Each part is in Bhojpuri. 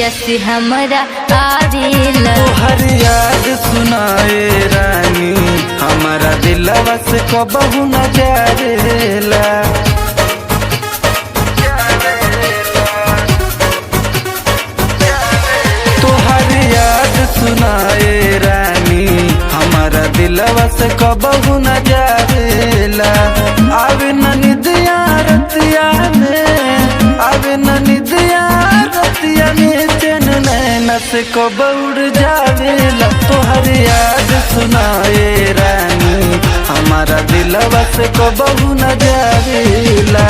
अखिया से हमरा आवेला। तोहर याद सुनाए रानी हमारा दिलवा से कबहू न जारेला। तोहर याद सुनाए रानी हमारा दिलवा से कबहू न जारेला। आवे न निदिया रतिया में, आवे न निदिया रतिया में, चैन नैना से कब उड़ जावेला। तोहर याद सुनाए रानी हमारा दिलवा से कबहू न जावेला।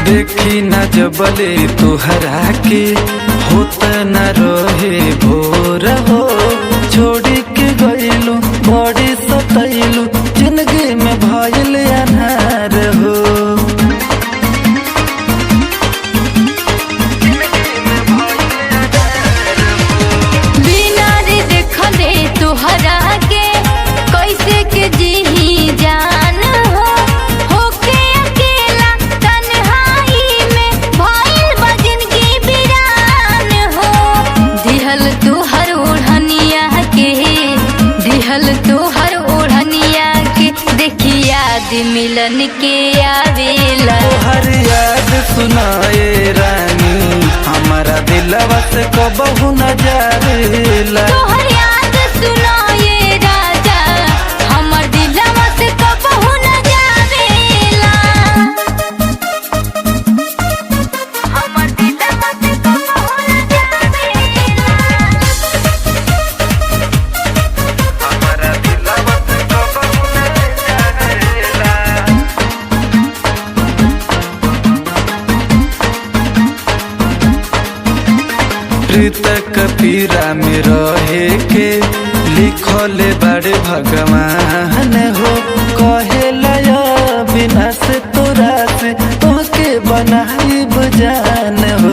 देखी न जबले तुहरा के होत न रहे भोर हो। छोड़ी के गईलू बड़ी सतैलू जिंदगी में भइल अनहार हो। बिना रे देखले तुहरा के कैसे के जीही जान हो। होके अकेला तन्हाई में भइल बा जिंदगी बिरान हो। दिहल तुहर ओढ़निया के, दिहल तुहर ओढ़निया के, देखी याद मिलन के आवेला। तोहर याद सुनाए रानी हमारा दिलवा से कबहू न जावेला। तोहर याद सुनाए राजा हमर दिलवा से कबहू न जावेला। हमर दिलवा से कबहू न जावेला। हमारा दिलवा से कबहू न जावेला। प्रीत कपीरा में रहे के लिखले बड़े भगवान हो। कहे लया बिना से तोरा से तोके बनाई बजान हो।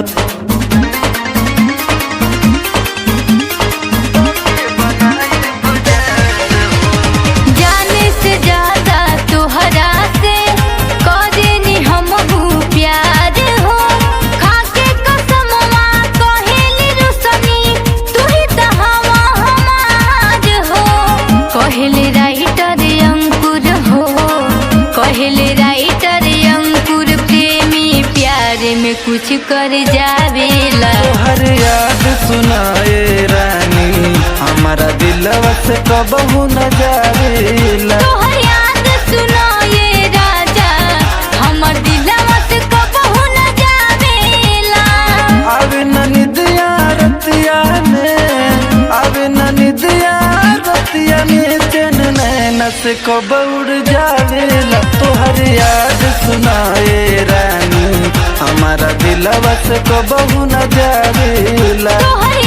जाने से ज्यादा तुहरा से करेनी हमहू प्यार हो। खाके कसमवा कहेली रुसनी तू ही त हवा हमार हो। कहले राइटर अंकुर हो, कहले राइटर अंकुर प्रेमी प्यार में कुछ कर जावेला। तोहर याद सुनाए रानी हमारा दिलवा से कबहू न जावेला। तोहर याद सुनाए राजा हमर दिलवा से कबहू न जावेला। आवे न निदिया रतिया में, आवे न निदिया रतिया में, चैन नैना से कब उड़ जावेला। तोहर याद सुनाए रानी हमारा दिलवा से कबहू न जावेला। तोहर